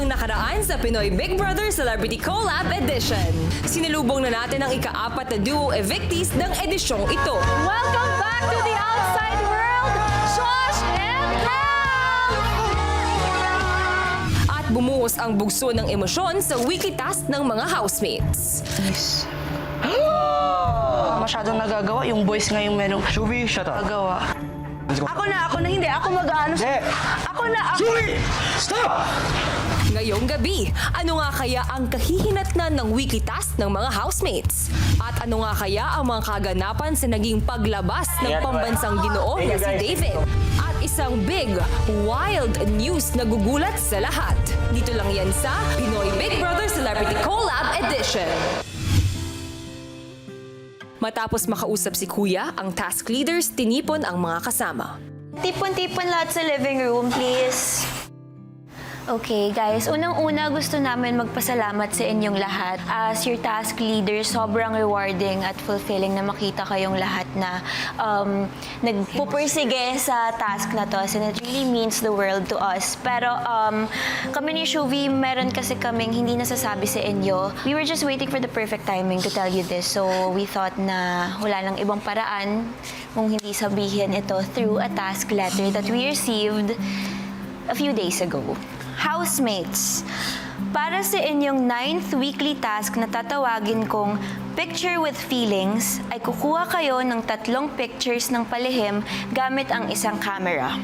ang nakaraan sa Pinoy Big Brother Celebrity Collab Edition. Sinalubong na natin ang ika-4 na duo evictees ng edisyong ito. Welcome back to the outside world, Josh and Cal! At bumuhos ang bugso ng emosyon sa weekly task ng mga housemates. Masyadong nagagawa. Yung boys ngayong merong Shubi, shut up. nagagawa. Ako na, hindi. Ako mag-ano. Ako na, ako. Shubi! Stop! Ngayong gabi, ano nga kaya ang kahihinatnan ng weekly task ng mga housemates? At ano nga kaya ang mga kaganapan sa naging paglabas ng pambansang ginoo na si David? At isang big, wild news na gugulat sa lahat. Dito lang yan sa Pinoy Big Brother Celebrity Collab Edition. Matapos makausap si Kuya, ang task leaders tinipon ang mga kasama. Tipon-tipon lahat sa living room, please. Okay, guys. Unang-una, gusto namin magpasalamat sa inyong lahat. As your task leader, sobrang rewarding at fulfilling na makita kayong lahat na nagpupursige sa task na to. And it really means the world to us. Pero kami ni Shuvi, meron kasi kaming hindi nasasabi sa inyo. We were just waiting for the perfect timing to tell you this. So we thought na wala nang ibang paraan kung hindi sabihin ito through a task letter that we received a few days ago. Housemates, para sa inyong 9th weekly task na tatawagin kong Picture with Feelings, ay kukuha kayo ng 3 pictures ng palihim gamit ang isang camera.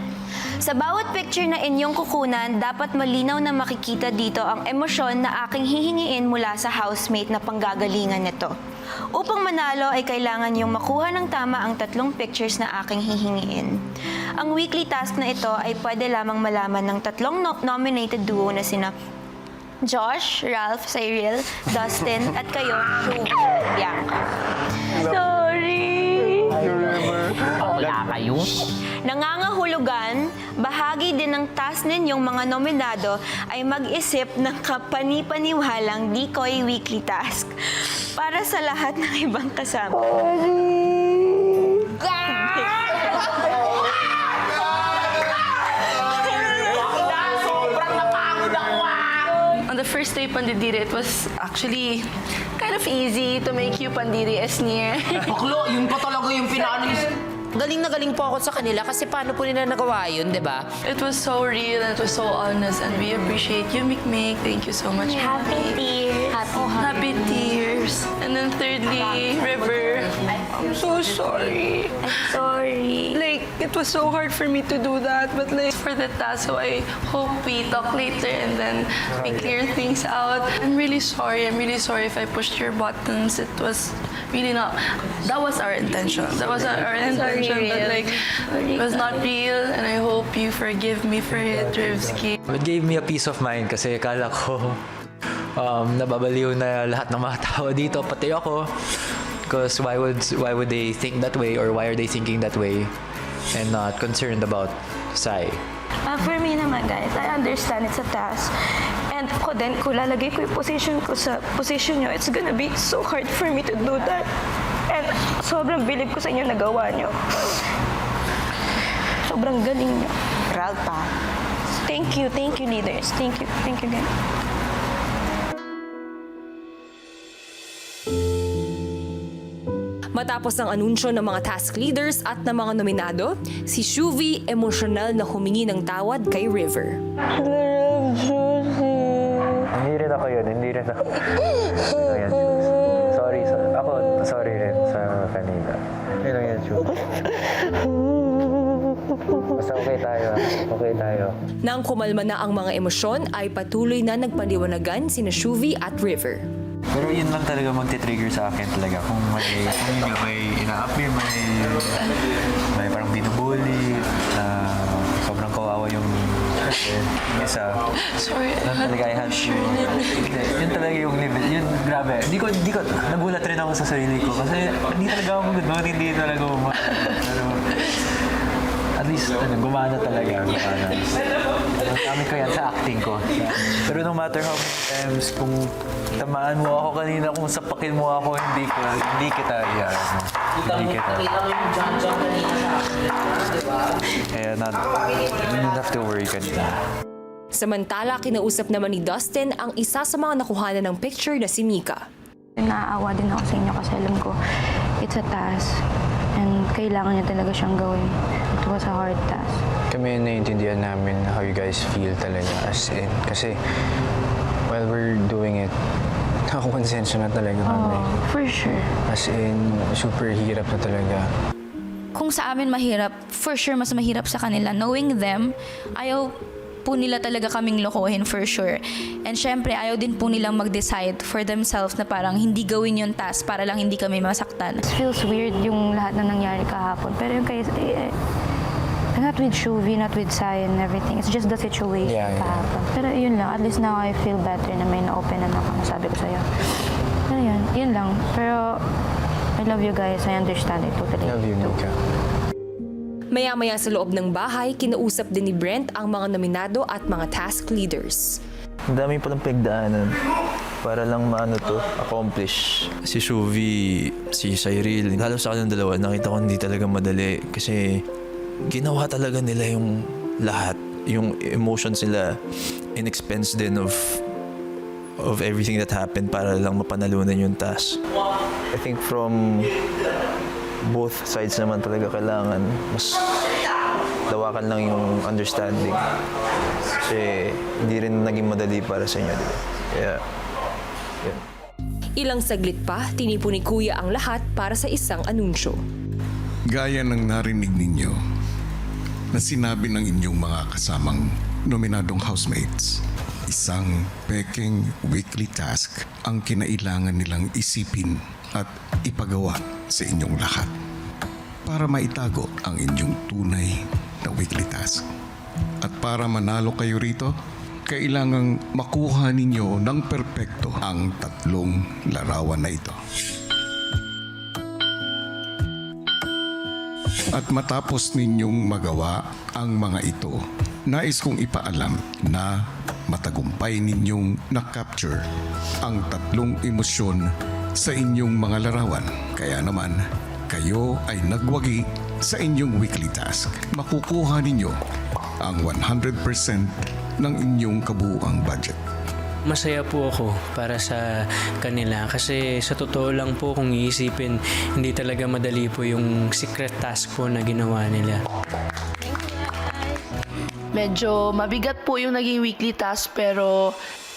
Sa bawat picture na inyong kukunan, dapat malinaw na makikita dito ang emosyon na aking hihingiin mula sa housemate na panggagalingan nito. Upang manalo ay kailangan niyong makuha ng tama ang 3 pictures na aking hihingiin. Ang weekly task na ito ay pwede lamang malaman ng 3 nominated duo na sina Josh, Ralph, Cyril, Dustin, at kayo, Bianca. Sorry! Wala kayo? Nangangahulugan, bahagi din ng task ninyong mga nominado ay mag-isip ng kapani-paniwalang decoy weekly task para sa lahat ng ibang kasama. On the first day, Pandidiri, it was actually kind of easy to make you Pandiri as near. Baklo, yun pa talaga yung pinaano niya. Galing na galing po ako sa kanila kasi paano po nila nagawa yun, di ba? It was so real and it was so honest and we appreciate you, Mikmik. Thank you so much. Happy tears. Happy tears. And then thirdly, River. I'm so sorry. Sorry. Like, it was so hard for me to do that, but like, for the task, so I hope we talk later and then we clear things out. I'm really sorry. I'm really sorry if I pushed your buttons. It was really not, that was our intention. That was our intention, but like, it was not real, and I hope you forgive me for it, Rivsky. It gave me a peace of mind kasi akala ko nababaliw na lahat ng mga tao dito, pati ako. Because why would they think that way, or why are they thinking that way and not concerned about Sai? For me naman, guys, I understand it's a task. And ako din, kung lalagay ko yung position ko sa position nyo, it's gonna be so hard for me to do that. And sobrang bilib ko sa inyo nagawa nyo. Sobrang galing nyo. Proud pa. Thank you, leaders. Thank you guys. Matapos ang anunsyo ng mga task leaders at ng mga nominado, si Shuvi emosyonal na humingi ng tawad kay River. Hindi rin ako yun, hindi rin ako. Ayan, sorry, ako sorry rin sa kanina. Yun lang yan, Shuvi. Basta okay tayo. Nang kumalma na ang mga emosyon ay patuloy na nagpaliwanagan sina Shuvi at River. Pero yun lang talaga magti-trigger sa akin talaga. Kung may ina-up may parang binubuli, sobrang kawawa yung isa. Sorry, Doon talaga I had to. Yun talaga yung limit. Yun, grabe. Di ko, nagulat rin ako sa sarili ko. Kasi hindi talaga ako good noon, hindi talaga pero at least, gumana talaga. Kami ko yan sa acting ko. Pero no matter how many times, kung tamaan mo ako kanina, kung sapakin mo ako, hindi kita yan. Hindi kita. Kaya you don't have to worry kanina. Samantala, kinausap naman ni Dustin ang isa sa mga nakuhanan ng picture na si Mika. Naaawa din ako sa inyo kasi alam ko it's a task and kailangan niya talaga siyang gawin. It was a hard task. Kami naiintindihan namin how you guys feel talaga as in. Kasi while we're doing it, nakakonsensya na talaga kami. For sure. As in, super hirap na talaga. Kung sa amin mahirap, for sure mas mahirap sa kanila. Knowing them, ayaw po nila talaga kaming lokohin for sure. And syempre, ayaw din po nilang mag-decide for themselves na parang hindi gawin yung task para lang hindi kami masaktan. It feels weird yung lahat na nangyari kahapon. Pero yung guys, not with Shuvi, not with Sai and everything. It's just the situation Yeah. kahapon. Pero yun lang, at least now I feel better na may na-open na ako, sabi ko sa'yo. Pero yun lang. Pero I love you guys. I understand it totally. Love you, Mika. Maya-maya sa loob ng bahay, kinausap din ni Brent ang mga nominado at mga task leaders. Ang dami palang pagdaanan para lang accomplish. Si Shuvi, si Cyril, lalo sa kanilang dalawa, nakita ko hindi talaga madali kasi ginawa talaga nila yung lahat. Yung emotions nila, in-expense din of everything that happened para lang mapanalunan yung task. I think from both sides naman talaga kailangan mas lawakan lang yung understanding. Kasi hindi rin naging madali para sa inyo. Kaya, yun. Ilang saglit pa, tinipo ni Kuya ang lahat para sa isang anunsyo. Gaya ng narinig ninyo na sinabi ng inyong mga kasamang nominadong housemates, isang peking weekly task ang kinailangan nilang isipin at ipagawa sa inyong lahat para maitago ang inyong tunay na weekly task. At para manalo kayo rito, kailangang makuha ninyo ng perpekto ang tatlong larawan na ito. At matapos ninyong magawa ang mga ito, nais kong ipaalam na matagumpay ninyong na-capture ang tatlong emosyon sa inyong mga larawan. Kaya naman, kayo ay nagwagi sa inyong weekly task. Makukuha ninyo ang 100% ng inyong kabuuang budget. Masaya po ako para sa kanila kasi sa totoo lang po kung iisipin, hindi talaga madali po yung secret task po na ginawa nila. Medyo mabigat po yung naging weekly task pero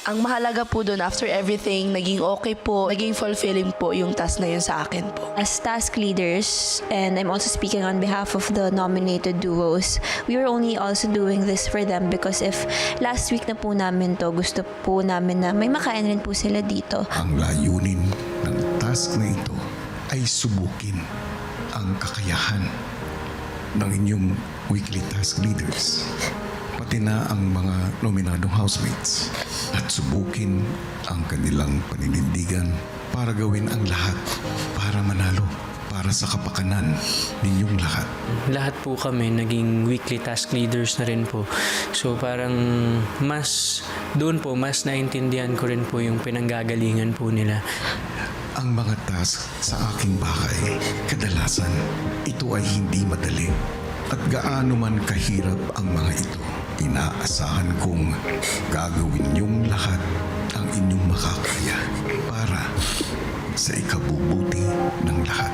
ang mahalaga po doon after everything, naging okay po, naging fulfilling po yung task na yun sa akin po. As task leaders, and I'm also speaking on behalf of the nominated duos, we were only also doing this for them because if last week na po namin to, gusto po namin na may makain rin po sila dito. Ang layunin ng task na ito ay subukin ang kakayahan ng inyong weekly task leaders, pati na ang mga nominadong housemates, at subukin ang kanilang paninindigan para gawin ang lahat para manalo, para sa kapakanan ninyong lahat. Lahat po kami naging weekly task leaders na rin po. So parang mas naintindihan ko rin po yung pinanggagalingan po nila. Ang mga task sa aking bahay, kadalasan, ito ay hindi madali. At gaano man kahirap ang mga ito, inaasahan kong gagawin niyong lahat ang inyong makakaya para sa ikabubuti ng lahat.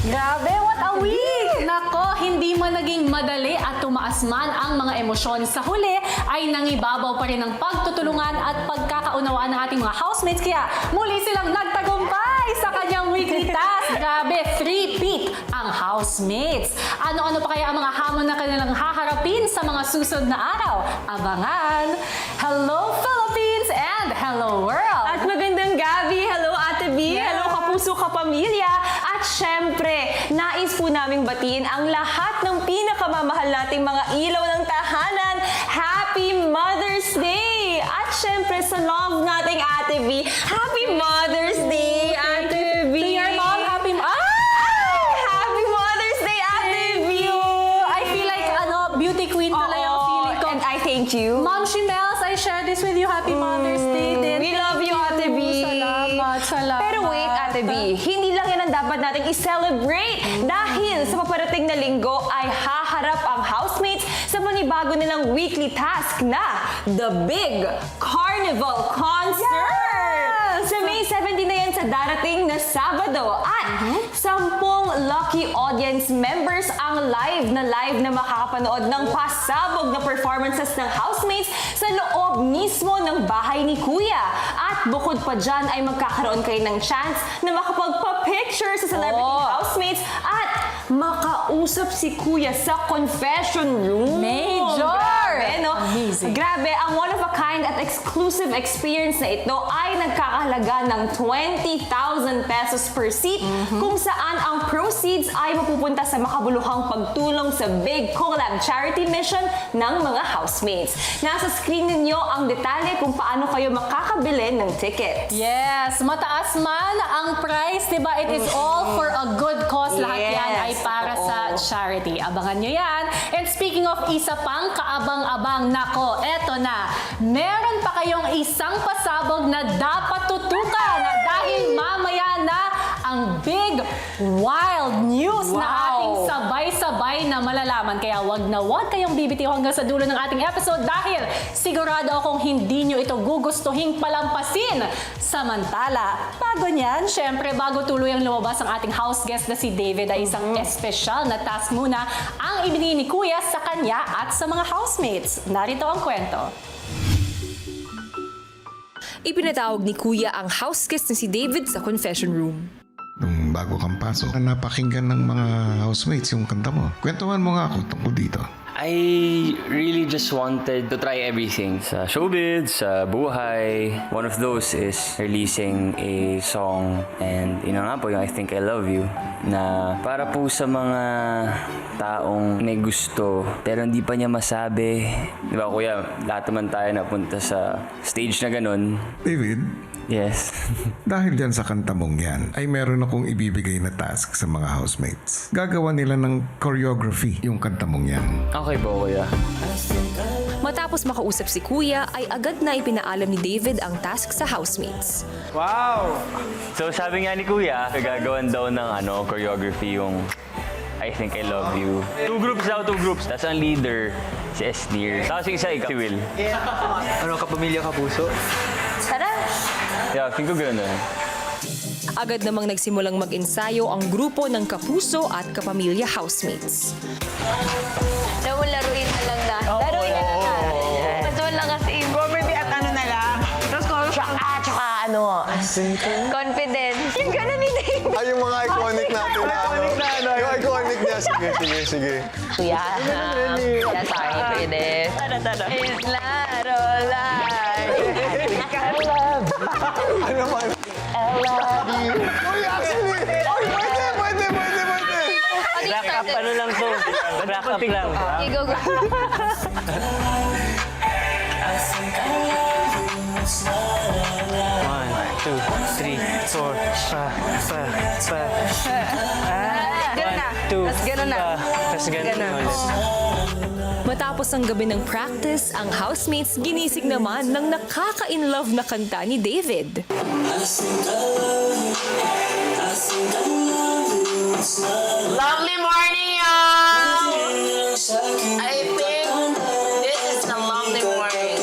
Grabe, what a week! Nako, hindi man naging madali at tumaas man ang mga emosyon sa huli, ay nangibabaw pa rin ang pagtutulungan at pagkakaunawaan ng ating mga housemates. Kaya muli silang nagtagumpay sa kanyang weekly task. Grabe, three-peat ang housemates. Ano-ano pa kaya ang mga hamon na kanilang haharapin sa mga susunod na araw? Abangan! Hello, Philippines! And hello, world! At magandang gabi! Hello, Ate B! Yes. Hello, Kapuso Kapamilya! At syempre, nais po naming batiin ang lahat ng pinakamamahal nating mga ilaw ng tahanan. Happy Mother's Day! At syempre, sa love nating Ate B, Happy Mother's Day, Ate B! To your mom, happy Happy Mother's Day, Ate B! I feel like, beauty queen tuloy ang feeling ko. And I thank you. Mom Shimels, I share this with you. Happy Mother's Day din. We love you, Ate B! Salamat. Pero wait, Ate B, hindi lang yan ang dapat nating i-celebrate dahil sa paparating na linggo ay haharap ang housemates sa panibago nilang weekly task na The Big Carnival Concert! Sa May 17 na yan sa darating na Sabado at 10 lucky audience members ang live na makakapanood ng pasabog na performances ng housemates sa loob mismo ng bahay ni Kuya. At bukod pa dyan ay magkakaroon kayo ng chance na makapagpa-picture sa celebrity housemates at makausap si Kuya sa confession room. Major! Grabe, no? Amazing. Grabe, ang one-of-a-kind at exclusive experience na ito ay nagkakahalaga ng 20,000 pesos per seat kung saan ang proceeds ay mapupunta sa makabuluhang pagtulong sa Big Collab charity mission ng mga housemates. Nasa screen ninyo ang detalye kung paano kayo makakabili ng tickets. Yes, mataas man ang price, diba? It is all for a good cause. Lahat yan ay para sa charity. Abangan nyo yan. And speaking of isa pang kaabang-abang, nako, eto na. Meron pa kayong isang pasabog na dapat tutukan dahil mamaya na ang big wild news na ating sabay-sabay na malalaman. Kaya wag na wag kayong bibitiw hanggang sa dulo ng ating episode dahil sigurado akong hindi nyo ito gugustuhin palampasin. Samantala, bago niyan, syempre bago tuluyang lumabas ang ating house guest na si David ay isang espesyal na task muna ang ibinigay ni Kuya sa kanya at sa mga housemates. Narito ang kwento. Ipinatawag ni Kuya ang house guest na si David sa confession room. Nung bago kang pasok, napakinggan ng mga housemates yung kanta mo. Kwentuhan mo nga ako tungkol dito. I really just wanted to try everything. Sa showbiz, sa buhay. One of those is releasing a song and yun nga po yung I Think I Love You na para po sa mga taong may gusto pero hindi pa niya masabi. Di ba kuya, lahat naman tayo napunta sa stage na ganun. David, yes. dahil dyan sa kanta mong yan, ay meron akong ibibigay na task sa mga housemates. Gagawa nila ng choreography yung kanta mong yan. Okay po kuya. Matapos makausap si Kuya, ay agad na ipinaalam ni David ang task sa housemates. Wow! So sabi nga ni kuya, gagawan daw ng choreography yung I Think I Love You. 2 groups daw, 2 groups. Tapos ang leader, si Esnir. Tapos yung isa, si Will. Ano, kapamilya, kapuso? Tara! Yeah, think ko gano'n. Agad namang nagsimulang mag-ensayo ang grupo ng Kapuso at Kapamilya housemates. Laruin na lang na. Laruin na lang na. Mas wala kasi. Comedy at ano na lang. Tapos tsaka ano. Confident. Yung gano'n ni Dave. Ay, yung mga iconic natin na ano. Yung iconic niya. Sige. Kuya. Yes, sorry for this. Tara. It's laro lang. Ano man? I love you. Uy, actually! Uy, pwede! Crack up, ano lang to? Crack up lang. Okay, go. One, two, three, four, Ganun na. Tapos ganun ulit. Matapos ang gabi ng practice, ang housemates ginising naman ng nakaka-inlove na kanta ni David. Lovely morning, y'all! I think this is a lovely morning.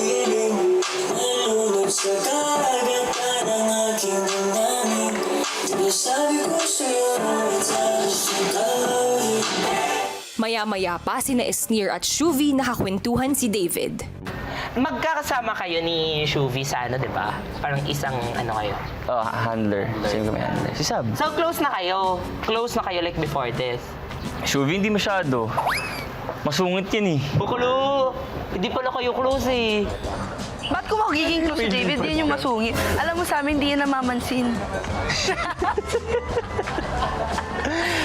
Maya-maya pa sina Esnir at Shuvi nakakwentuhan si David. Magkakasama kayo ni Shuvi sa ano, di ba? Parang isang ano kayo. Oh, handler. Sino kami handler? Si Sab. So, close na kayo. Close na kayo like before this. Shuvi, hindi masyado. Masungit yan eh. Bukulo! Hindi pala kayo close eh. Ba't ko magiging close si David? Yan yung masungit. Alam mo sa amin, hindi yan namamansin.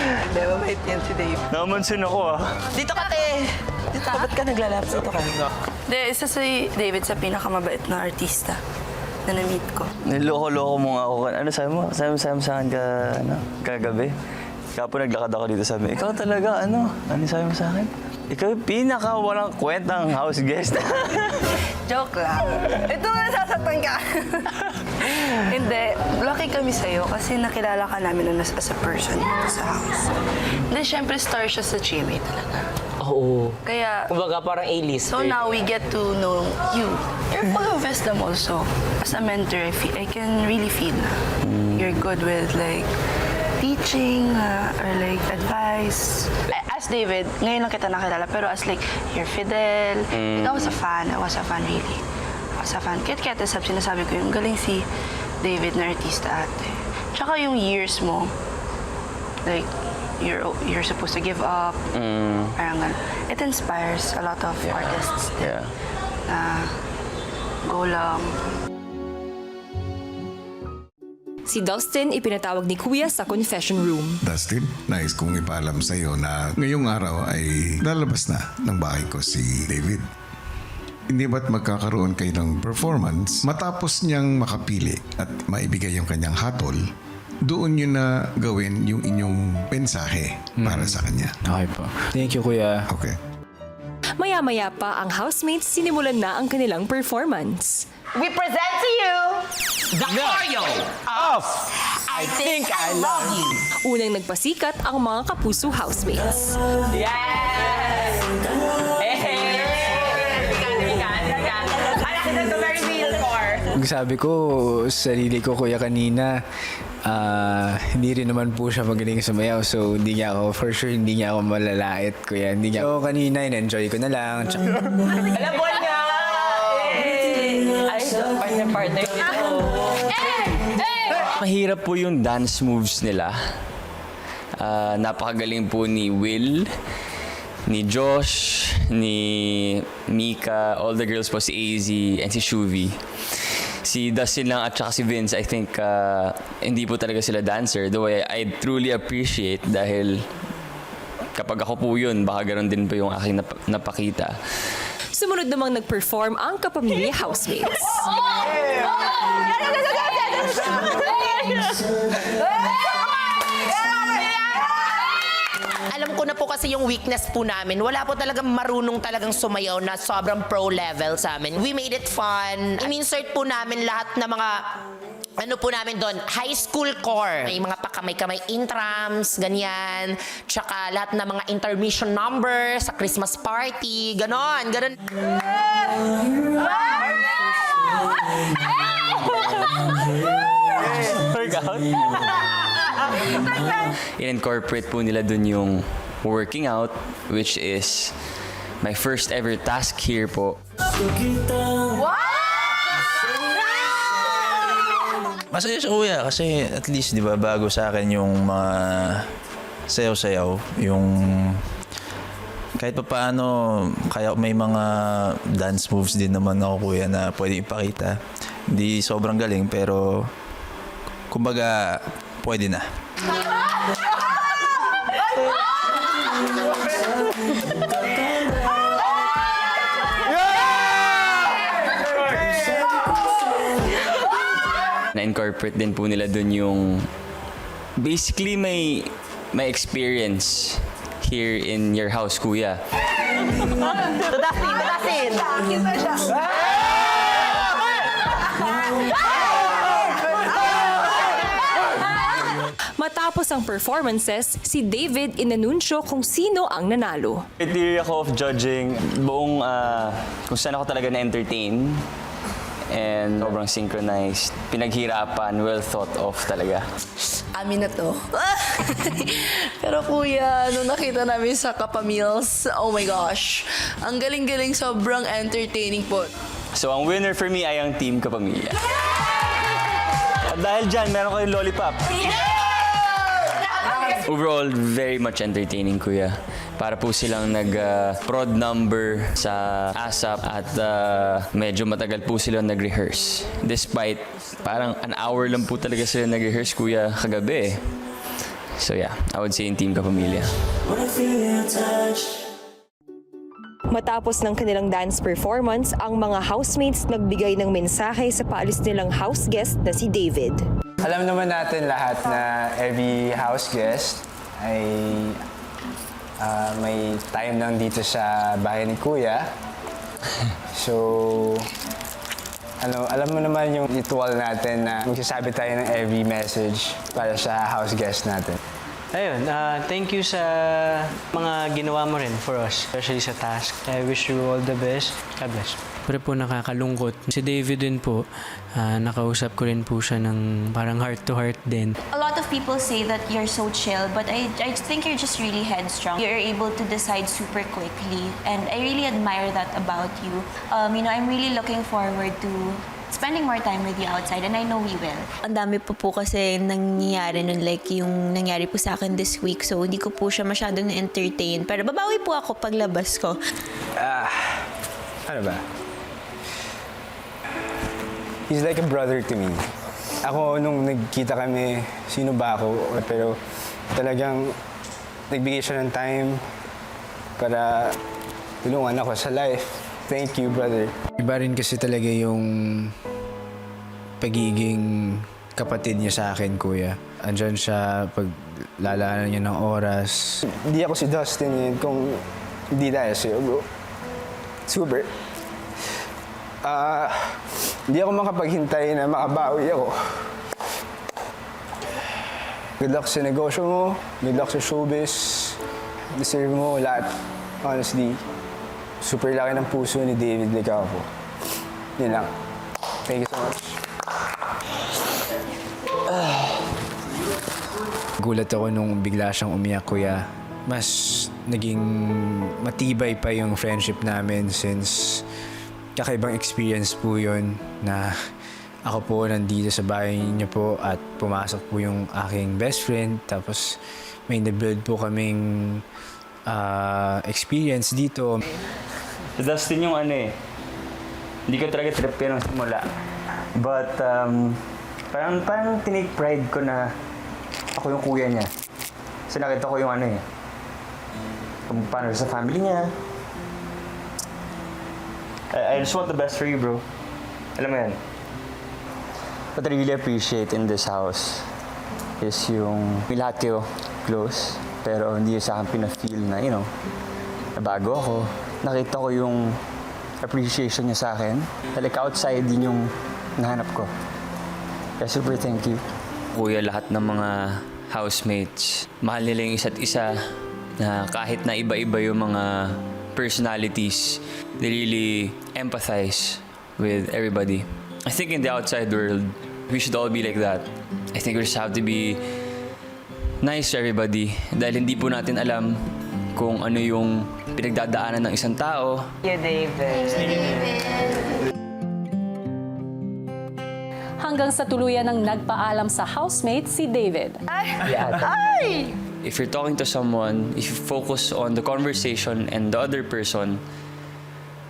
Hindi, mabait yan si Dave. Namansin ako ah. Dito ka, te! Dito ka. Ba't ka naglalaps? Dito ka. Hindi, isa si David sa pinakamabait na artista na na-meet ko. Niloko-loko mo nga ako. Ano sabi mo? Sabi mo sa akin kagabi? Kaya po naglakad ako dito sabi, ikaw talaga, ano? Ano sabi mo sa akin? Ikaw yung pinaka walang kwentang house guest. Joke lang. Ito na sasaktan ka. Hindi. Lucky kami sa'yo kasi nakilala ka namin as a person dito sa house. Hindi, syempre star siya sa GMA talaga. Oo. Kaya, Kumbaga parang A-list. so now we get to know you. You're full of wisdom also. As a mentor, I can really feel you're good with like teaching or like advice. As David, ngayon lang kita nakilala, pero as like, you're Fidel. Like, I was a fan really. I was a fan. Kaya sinasabi ko yung galing si David na artista ate. Tsaka yung years mo, like, you're supposed to give up. Parang ganun. It inspires a lot of artists. Yeah. Go lang. Si Dustin ipinatawag ni Kuya sa confession room. Dustin, nais kong ipaalam sa iyo na ngayong araw ay lalabas na ng bahay ko si David. Hindi ba't magkakaroon kayo ng performance matapos niyang makapili at maibigay yung kanyang hatol, doon nyo na gawin yung inyong mensahe para sa kanya. Okay po. Thank you, Kuya. Okay. Maya-maya pa ang housemates sinimulan na ang kanilang performance. We present to you the choreo of I Think I Love You. Unang nagpasikat ang mga kapuso housemates. Yes! Sabi ko, sarili ko, Kuya, kanina, hindi rin naman po siya magaling sumayaw. So, hindi niya ako, for sure, hindi niya ako malalait, Kuya. Hindi niya. So, kanina, in-enjoy ko na lang. Alam mo niya! Ay, partner ito. Mahirap po yung dance moves nila. Napakagaling po ni Will, ni Josh, ni Mika, all the girls po, si AZ, and si Shuvi. Si Dustin lang at saka si Vince, I think hindi po talaga sila dancer. Though I truly appreciate dahil kapag ako po yun, baka ganoon din po yung aking napakita. Sumunod namang nag-perform ang kapamilya housemates. Alam ko na po kasi yung weakness po namin. Wala po talagang marunong talagang sumayaw na sobrang pro level sa amin. We made it fun. In-insert po namin lahat ng mga ano po namin doon, high school core. May mga pakamay-kamay intrams, ganyan. Tsaka lahat ng mga intermission number sa Christmas party, ganon. Workout? In-incorporate po nila dun yung working out, which is my first ever task here po. Masaya siya, Kuya, kasi at least, di ba, bago sa akin yung mga sayaw-sayaw, yung kahit pa paano, kaya may mga dance moves din naman ako, Kuya, na pwede ipakita. Hindi sobrang galing, pero kumbaga, pwede na. Na-incorporate din po nila dun yung basically may experience here in your house, Kuya. Tudasin! Matapos ang performances, si David inanunsyo kung sino ang nanalo. Criteria ko of judging buong kung saan ako talaga na-entertain and sobrang synchronized, pinaghirapan, well thought of talaga. Amin na to. Pero kuya, nung nakita namin sa Kapamils, oh my gosh, ang galing-galing, sobrang entertaining po. So ang winner for me ay ang Team Kapamilya. At dahil dyan, meron kayong lollipop. Overall, very much entertaining, Kuya. Para po silang nag-prod number sa ASAP at medyo matagal po sila nag-rehearse. Despite parang an hour lang po talaga sila nag-rehearse, Kuya, kagabi. So yeah, I would say in Team Kapamilya. Matapos ng kanilang dance performance, ang mga housemates nagbigay ng mensahe sa paalis nilang house guest na si David. Alam naman natin lahat na every house guest ay may time lang dito sa bahay ni Kuya. So, alam mo naman yung ritual natin na magsasabi tayo ng every message para sa house guest natin. Ayun, thank you sa mga ginawa mo rin for us, especially sa task. I wish you all the best. God bless. Pero po nakakalungkot. Si David din po, nakausap ko rin po siya ng parang heart-to-heart din. A lot of people say that you're so chill, but I think you're just really headstrong. You're able to decide super quickly, and I really admire that about you. I'm really looking forward to spending more time with you outside, and I know we will. Ang dami po kasi nangyayari nun, like yung nangyari po sa akin this week, so hindi ko po siya masyadong na-entertain. Pero babawi po ako paglabas ko. Ano ba? He's like a brother to me. Ako, nung nagkita kami, sino ba ako? Pero talagang nagbigay siya ng time para tulungan ako sa life. Thank you, brother. Iba rin kasi talaga yung pagiging kapatid niya sa akin, Kuya. Andyan siya pag lalaanan niya ng oras. Hindi ako si Dustin yun kung hindi dahil sa'yo, bro. Super. Hindi ako makapaghintay na makabawi ako. Good luck sa negosyo mo. Good luck sa showbiz. Deserve mo lahat. Honestly. Super laki ng puso ni David Licapo. Yun lang. Thank you so much. Gulat ako nung bigla siyang umiyak, Kuya. Mas naging matibay pa yung friendship namin since kakaibang experience po yun na ako po nandito sa bahay niya po at pumasok po yung aking best friend. Tapos may na-build po kaming experience dito. Dustin yung hindi ko talaga trip yan ng simula. But, parang tinake pride ko na ako yung kuya niya. Kasi nakita ko yung kung paano sa family niya. I just want the best for you, bro. Alam mo yan. What I really appreciate in this house is yung may lahat kayo close, pero hindi sa akin pina-feel na, na bago ako. Nakita ko yung appreciation niya sa akin. Like outside din yung nahanap ko. Kaya super thank you. Kuya, lahat ng mga housemates, mahal nila yung isa't isa na kahit na iba-iba yung mga personalities, they really empathize with everybody. I think in the outside world, we should all be like that. I think we just have to be nice to everybody dahil hindi po natin alam kung ano yung pinagdadaanan ng isang tao. Hanggang sa tuluyan ng nagpaalam sa housemate si David. If you're talking to someone, if you focus on the conversation and the other person,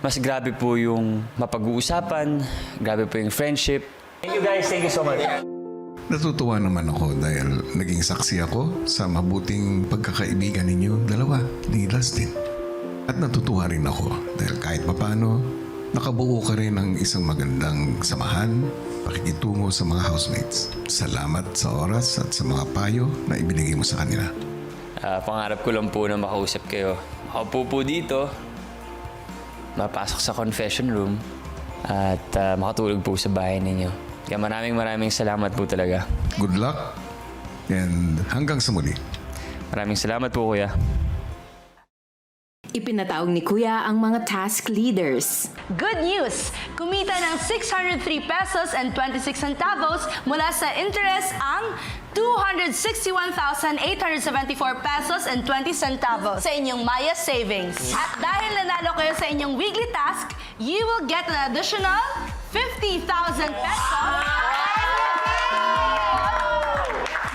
mas grabe po yung mapag-uusapan, grabe po yung friendship. Thank you guys, thank you so much. Natutuwa naman ako dahil naging saksi ako sa mabuting pagkakaibigan ninyo dalawa ni Dustin. At natutuwa rin ako dahil kahit papano, nakabuo ka rin ng isang magandang samahan, pakikitungo sa mga housemates. Salamat sa oras at sa mga payo na ibinigay mo sa kanila. Pangarap ko lang po na makausap kayo. Makaupo po dito, mapasok sa confession room, at makatulog po sa bahay ninyo. Kaya maraming salamat po talaga. Good luck and hanggang sa muli. Maraming salamat po, Kuya. Ipinatawag ni Kuya ang mga task leaders. Good news! Kumita ng 603 pesos and 26 centavos mula sa interest ang 261,874 pesos and 20 centavos sa inyong Maya Savings. At dahil nanalo kayo sa inyong weekly task, you will get an additional 50,000 pesos.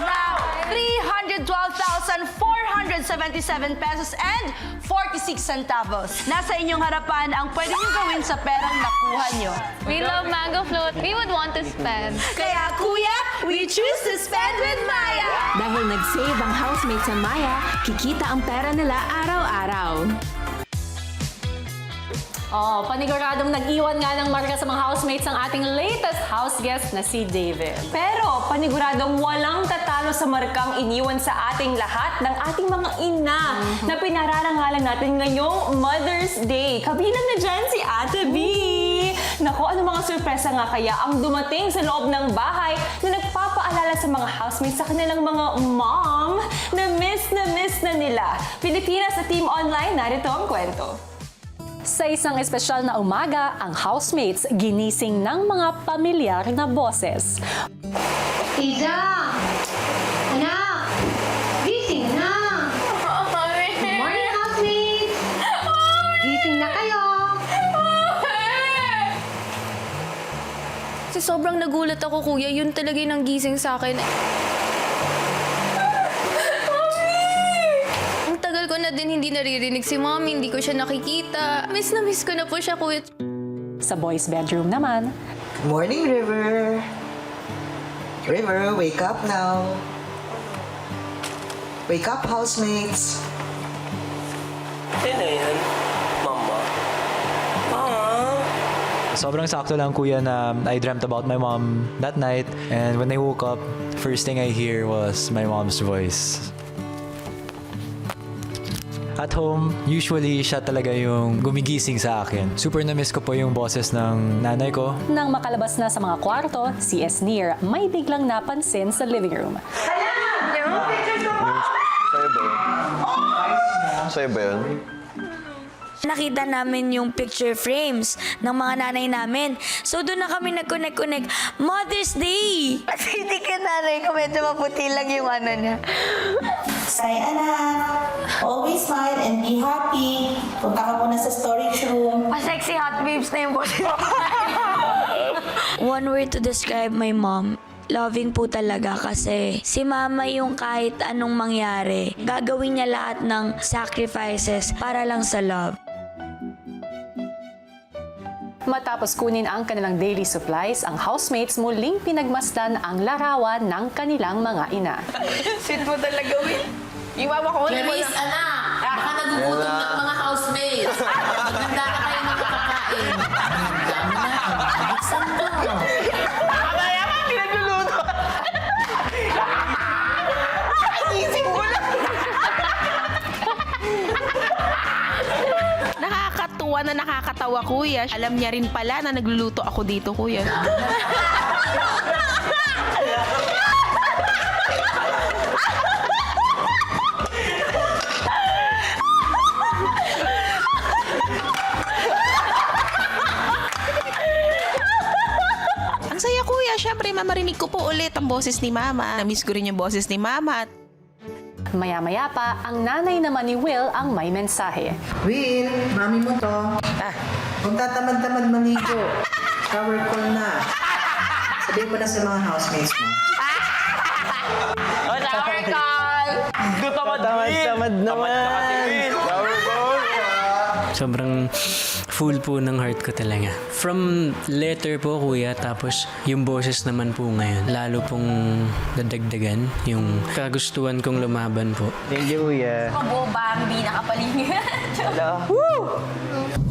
Now, 312,477 pesos and 46 centavos. Nasa inyong harapan ang pwede nyo gawin sa perang nakuha nyo. We love mango float. We would want to spend. Kaya kuya, we choose to spend with Maya. Dahil nag-save ang housemates sa Maya, kikita ang pera nila araw-araw. Oh, paniguradong nag-iwan nga ng marka sa mga housemates ang ating latest house guest na si David. Pero paniguradong walang tatalo sa markang iniwan sa ating lahat ng ating mga ina na pinararangalan natin ngayong Mother's Day. Kabilang na dyan si Ate B. Naku, ano mga sorpresa nga kaya ang dumating sa loob ng bahay na nagpapaalala sa mga housemates sa kanilang mga mom na miss na nila. Pilipinas sa Team Online, narito ang kwento. Sa isang espesyal na umaga, ang housemates ginising ng mga pamilyar na boses. Iza! Anak! Gising na! Good morning, housemates! Gising na kayo! Kasi sobrang nagulat ako, kuya. Yun talaga yung gising sa akin. Ang tagal ko na din hindi naririnig si mommy, hindi ko siya nakikita. Miss na miss ko na po siya, kuya. Sa boys' bedroom naman, Morning, River. River, wake up now. Wake up, housemates. Sino yan? Mama? Sobrang sakto lang, kuya, na I dreamt about my mom that night. And when I woke up, first thing I hear was my mom's voice. At home, usually siya talaga yung gumigising sa akin. Super na-miss ko po yung boses ng nanay ko. nang makalabas na sa mga kwarto, si Esnir may biglang napansin sa living room. Sa'yo ba yun? Nakita namin yung picture frames ng mga nanay namin. So doon na kami nag-connect. Mother's Day! Kasi hindi ka nanay ko, medyo maputi lang yung ano niya. Say, anak, always smile and be happy. Punta ka muna sa storage room. Pa-sexy hot babes na yung boses. One word to describe my mom. Loving po talaga kasi si mama yung kahit anong mangyari, gagawin niya lahat ng sacrifices para lang sa love. Matapos kunin ang kanilang daily supplies, ang housemates muling pinagmasdan ang larawan ng kanilang mga ina. Sweet mo talaga, Will. Yung mama ko, Clarice, anak! Baka nagugutom ng mga housemates. Maganda na kayo makakakain. Dami na. Buksan mo. Kaya ka, pinagluluto. Isip ko lang. Nakakatuwa na nakakatawa, kuya. Alam niya rin pala na nagluluto ako dito, kuya. Ang saya, kuya. Siyempre, mamarinig ko po ulit ang boses ni mama. Namiss ko rin yung boses ni mama. Maya-maya pa, ang nanay naman ni Will ang may mensahe. Will, mami mo to. Kung tatamad-tamad maligo, shower call na. Sabihin mo na sa mga housemates mo. Shower call! Tamad naman! Sobrang full po ng heart ko talaga. From letter po, kuya, tapos yung boses naman po ngayon. Lalo pong dadagdagan yung kagustuhan kong lumaban po. Thank you, kuya. Abo, Bambi, nakapalingin.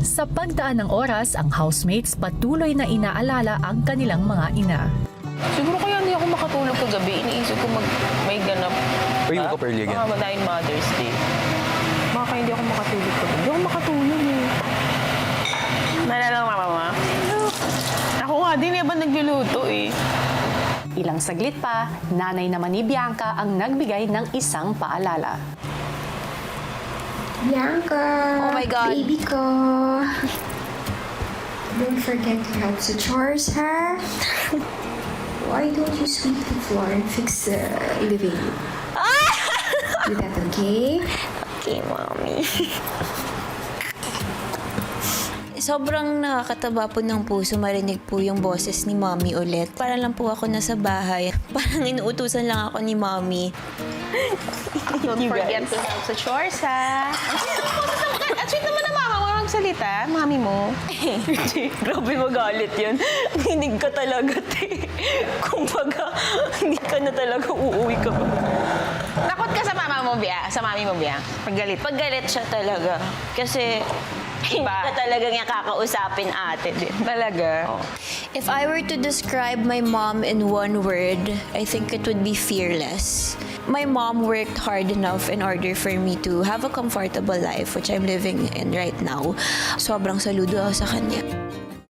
Sa pagdaan ng oras, ang housemates patuloy na inaalala ang kanilang mga ina. Siguro kaya hindi ako makatulog kagabi. Iniisip ko may ganap. Or you woke up early again? Dahil Mother's Day. Baka hindi ako makatulog kagabi. Hindi ako makatulog eh. Nalala mo, mama? Ako nga, di na ba nagluluto eh. Ilang saglit pa, nanay naman ni Bianca ang nagbigay ng isang paalala. Bianca! Oh my God. Baby ko! Don't forget to help sa chores, ha? Why don't you sweep the floor and fix the living room? Do that, okay? Okay, mommy. Sobrang nakakataba po ng puso marinig po yung boses ni mommy ulit. Para lang po ako nasa bahay. Parang inuutusan lang ako ni mommy. Don't forget to help sa chores, ha? At sweet naman na mama mo magsalita, mami mo. Grabe magalit yan. Hinig ka talaga, te. Kung baga, hindi ka na talaga uuwi ka ba? Takot ka sa mama mo, Bia? Sa mami mo, Bia? Paggalit? Paggalit siya talaga. Kasi, Hindi ka talaga niya kakausapin ate. Talaga? If I were to describe my mom in one word, I think it would be fearless. My mom worked hard enough in order for me to have a comfortable life, which I'm living in right now. Sobrang saludo ako sa kanya.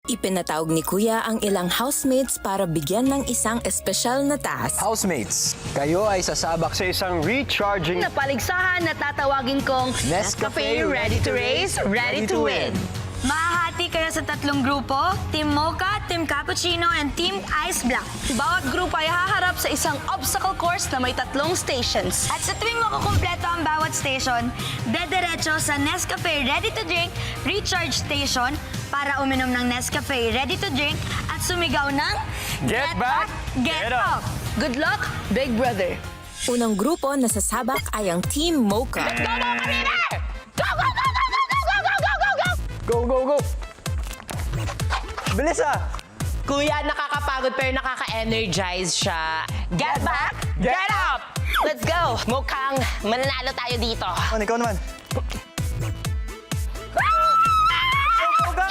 Ipinatawag ni Kuya ang ilang housemates para bigyan ng isang espesyal na task. Housemates, kayo ay sasabak sa isang recharging Na paligsahan na tatawagin kong Nescafe Ready to Race, Ready to Win. Mahahati kayo sa 3 grupo, Team Mocha, Team Cappuccino, and Team Ice Black. Bawat grupo ay haharap sa isang obstacle course na may 3 stations. At sa tuwing makukumpleto ang bawat station, dederecho sa Nescafe Ready to Drink Recharge Station para uminom ng Nescafe Ready to Drink at sumigaw ng Get back, Get up! Good luck, Big Brother! Unang grupo na sasabak ay ang Team Mocha. Go, go, go! Bilis ah! Kuya, nakakapagod pero nakaka-energize siya. Get back, get up! Let's go! Mukhang mananalo tayo dito. Ikaw naman.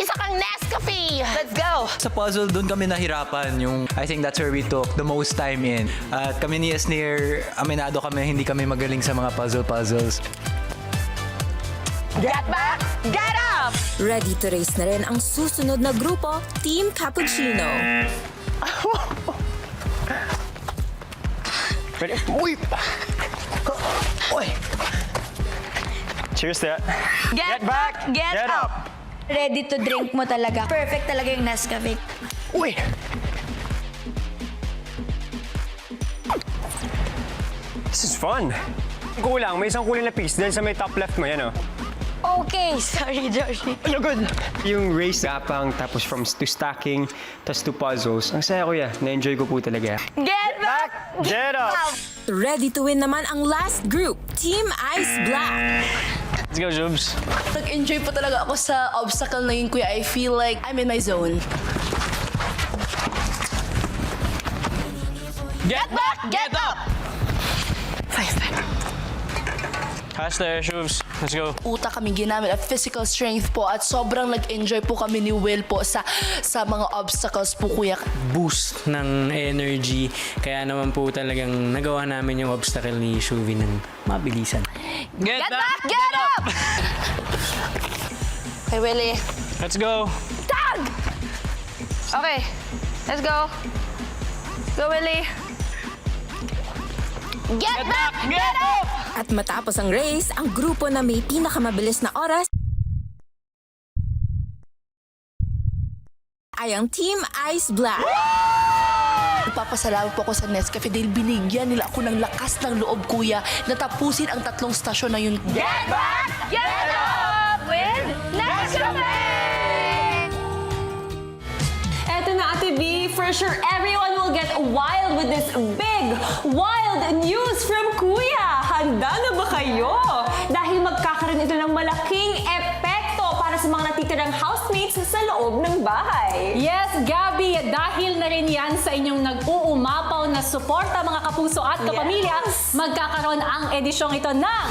Isa kang Nescafe! Let's go! Sa puzzle, doon kami nahirapan. I think that's where we took the most time in. At kami ni Esnir, aminado kami, hindi kami magaling sa mga puzzles. Get back, get up! Ready to race na rin ang susunod na grupo, Team Cappuccino. Ready? Uy! Uy! Cheers to that. Get back, get up! Ready to drink mo talaga. Perfect talaga yung Nescafe. Uy! This is fun. Kulang, may isang kulay na piece din sa may top left mo, yan oh. Okay, sorry Joshi. You're good! Yung race gapang, tapos from to stacking, tapos to puzzles. Ang saya kuya, na-enjoy ko po talaga. Get back, Get up! Ready to win naman ang last group, Team Ice Black. Let's go, Jubes. Nag-enjoy po talaga ako sa obstacle na yun, kuya. I feel like I'm in my zone. Get back! Get up! Faster, Shubes. Let's go. Utak kami ginamit at physical strength po at sobrang nag-enjoy po kami ni Will po sa mga obstacles po, kuya. Boost ng energy. Kaya naman po talagang nagawa namin yung obstacle ni Shuvi ng mabilisan. Get back, get up! Okay, Willie. Let's go. Tag! Okay, let's go. Go, Willie. Get back, get up! At matapos ang race, ang grupo na may pinakamabilis na oras ay ang Team Ice Black. Nagpapasalamat po ako sa Nescafe dahil binigyan nila ako ng lakas ng loob, kuya, na tapusin ang 3 stasyon na yun. Get back, get up with Nescafe! Eto na, Ate B, for sure everyone will get wild with this big, wild news from Kuya. Handa na ba kayo? Dahil magkakaroon ito ng malaking epekto para sa mga natitirang housemates sa loob ng bahay. Yes, Gabby, dahil na rin yan sa inyong nag-uumapaw na suporta mga kapuso at kapamilya, magkakaroon ang edisyong ito ng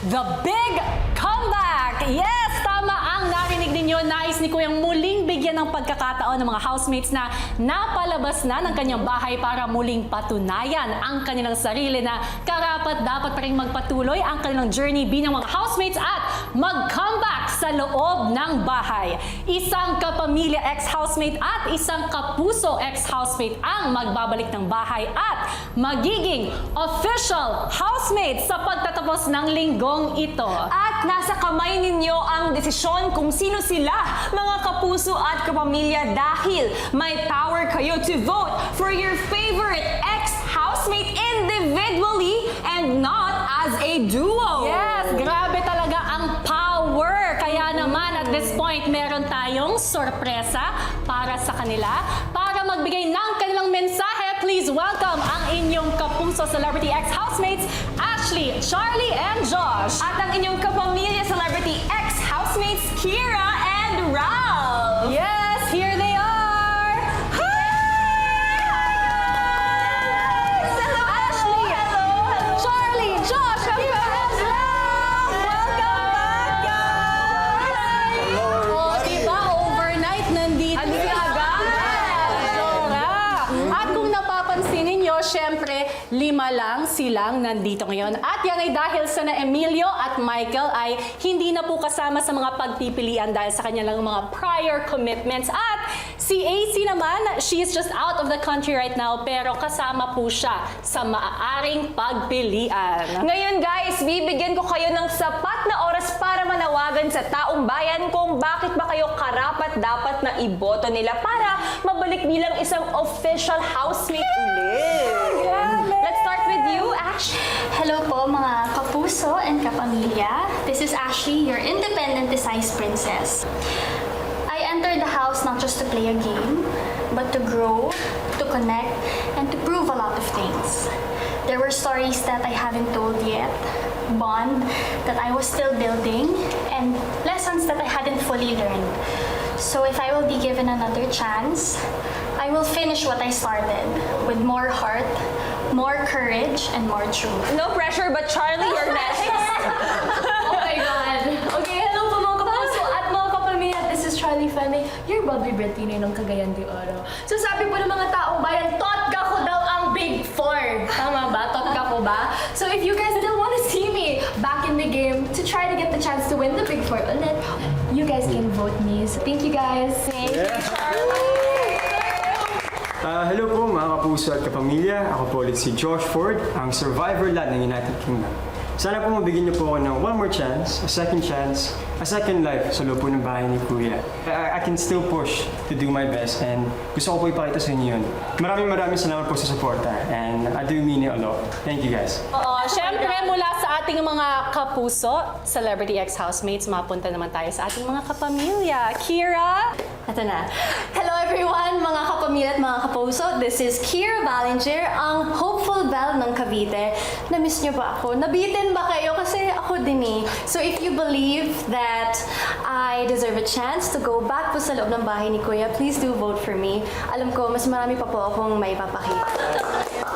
The Big Comeback! Yes, tama ang narinig ninyo. Nais ni Kuyang muling bigyan ng pagkakataon ng mga housemates na napalabas na ng kanyang bahay para muling patunayan ang kanilang sarili na karapat dapat pa rin magpatuloy ang kanilang journey bilang mga housemates at mag-comeback sa loob ng bahay. Isang kapamilya ex-housemate at isang kapuso ex-housemate ang magbabalik ng bahay at magiging official housemate sa pagtatapos ng linggong ito. At nasa kamay ninyo ang desisyon kung sino sila, mga kapuso at kapamilya, dahil may power kayo to vote for your favorite ex-housemate individually and not as a duo. Yes, grabe talaga ang power. Kaya naman at this point, meron tayong sorpresa para sa kanila. Para magbigay ng kanilang mensahe, please welcome ang inyong kapuso celebrity ex-housemates, Ashley, Charlie, and Josh. At ang inyong kapamilya celebrity ex-housemates, Kira and Ralph. Yes, here they are. Hi! Hello, Ashley. Hello. Charlie, Josh, and Ralph. Welcome back, guys. 5 lang silang nandito ngayon. At yan ay dahil sa na Emilio at Michael ay hindi na po kasama sa mga pagpipilian dahil sa kanilang mga prior commitments. At si AC naman, she is just out of the country right now pero kasama po siya sa maaaring pagpilian. Ngayon guys, bibigyan ko kayo ng sapat na oras para manawagan sa taong bayan kung bakit ba kayo karapat dapat na iboto nila para mabalik bilang isang official housemate ulit. Let's start with you, Ash. Hello po mga kapuso and kapamilya. This is Ashley, your independent size princess. I entered the house not just to play a game, but to grow, to connect, and to prove a lot of things. There were stories that I haven't told yet, bond that I was still building, and lessons that I hadn't fully learned. So if I will be given another chance, I will finish what I started with more heart, more courage, and more truth. No pressure, but Charlie, you're next. Oh my God! Okay, hello po mga kapuso at mga kapamilya. This is Charlie Fanny, your Bobby Bertino ng Cagayan de Oro. So sabi po ng mga taong bayan, Totga ko daw ang Big Four. Tama ba? Totga ko ba? So if you guys still want to see me back in the game to try to get the chance to win the Big Four ulit, you guys can vote me. So thank you guys. Thank you, Charlie. Hello po mga kapuso at kapamilya. Ako po ulit si Josh Ford, ang survivor lad ng United Kingdom. Sana po mabigyan niyo po ako ng one more chance, a second life sa loob po ng bahay ni Kuya. I can still push to do my best and gusto ko po ipakita sa inyo yun. Maraming salamat po sa suporta and I do mean it a lot. Thank you guys. Oo, syempre mula sa ating mga kapuso, Celebrity X housemates, mapunta naman tayo sa ating mga kapamilya. Kira? Ito na. Hello everyone, mga kapamilya at mga kapuso. This is Kira Ballinger, ang hopeful belle ng Cavite. Na-miss niyo ba ako? Nabitin ba kayo? Kasi ako din eh. So if you believe that I deserve a chance to go back po sa loob ng bahay ni Kuya, please do vote for me. Alam ko, mas marami pa po akong may papakita.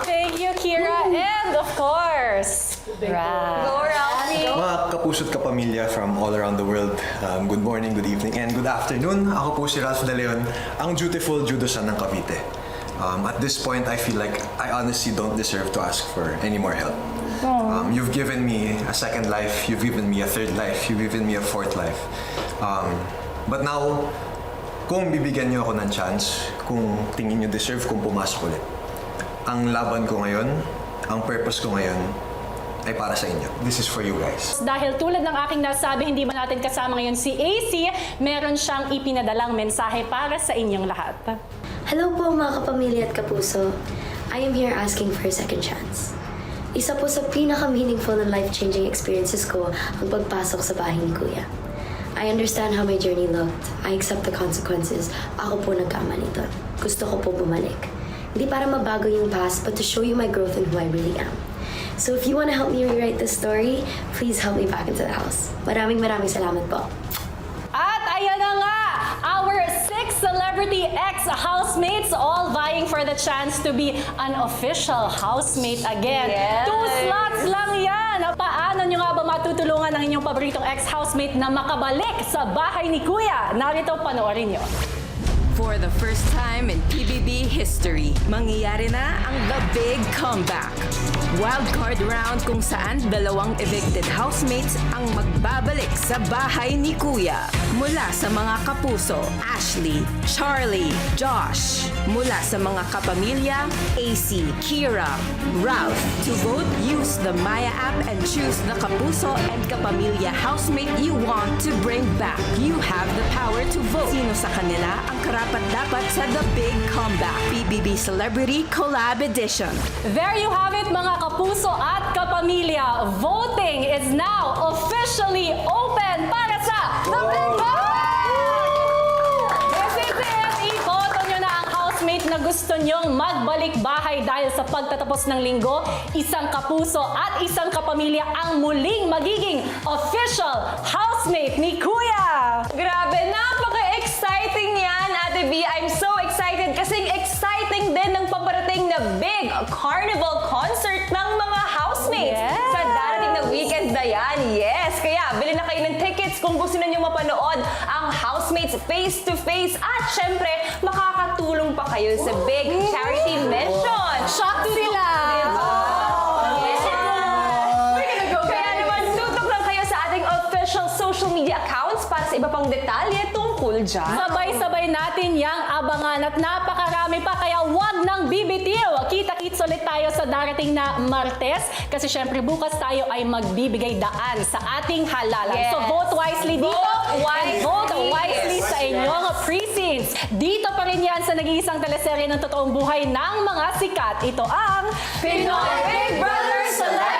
Thank you, Kira. And of course, Ralph. Go, Ralphie. Mga kapuso at kapamilya from all around the world, good morning, good evening, and good afternoon. Ako po si Ralph De Leon, ang dutiful Judosan ng Cavite. At this point, I feel like I honestly don't deserve to ask for any more help. You've given me a second life, you've given me a third life, you've given me a fourth life. But now, kung bibigyan niyo ako ng chance, kung tingin niyo deserve kong pumasok ulit, ang laban ko ngayon, ang purpose ko ngayon, ay para sa inyo. This is for you guys. Dahil tulad ng aking nasabi, hindi man natin kasama ngayon si AC, meron siyang ipinadalang mensahe para sa inyong lahat. Hello po mga kapamilya at kapuso. I am here asking for a second chance. Isa po sa pinaka-meaningful na life-changing experiences ko ang pagpasok sa bahay ni Kuya. I understand how my journey looked. I accept the consequences. Ako po nagkamali doon. Gusto ko po bumalik. Hindi para mabago yung past, but to show you my growth and who I really am. So if you want to help me rewrite this story, please help me back into the house. Maraming salamat po. At ayan na nga, our 6 Celebrity X housemates all vying for the chance to be an official housemate again. Yes. 2 slots lang yan. Paano nyo nga ba matutulungan ang inyong paboritong ex-housemate na makabalik sa bahay ni Kuya? Narito, panoorin nyo. For the first time in PBB history, mangyayari na ang The Big Comeback. Wildcard round kung saan 2 evicted housemates ang magbabalik sa bahay ni Kuya. Mula sa mga kapuso, Ashley, Charlie, Josh. Mula sa mga kapamilya, AC, Kira, Ralph. To vote, use the Maya app and choose the kapuso and kapamilya housemate you want to bring back. You have the power to vote. Sino sa kanila ang karapat-dapat sa The Big Comeback PBB Celebrity Collab Edition. There you have it mga kapuso at kapamilya. Voting is now officially open para sa The Big Comeback! This is it! Iboto nyo na ang housemate na gusto nyong magbalik bahay dahil sa pagtatapos ng linggo, isang kapuso at isang kapamilya ang muling magiging official housemate ni Kuya! Grabe, napaka-exciting yan, Ate B. I'm so excited kasi exciting din ng paparating na big carnival concert ng mga housemates sa darating na weekend na yan. Yes! Kaya, bili na kayo ng tickets kung gusto niyo mapanood ang Housemates face-to-face at syempre, makakatulong pa kayo sa big charity mission. Shock sila! Kaya naman, tutok lang kayo sa ating official social media accounts para sa iba pang detalye tungkol dyan. Sabay-sabay natin yang abangan at napakarami pa kaya wag nang bibitiw. Kita-kits ulit tayo sa darating na Martes kasi syempre bukas tayo ay magbibigay daan sa ating halalan. Yes. So vote wisely dito Vote and vote wisely. wisely sa inyong precincts. Dito pa rin yan sa nag-iisang teleserye ng totoong buhay ng mga sikat. Ito ang Pinoy Big Brother Select!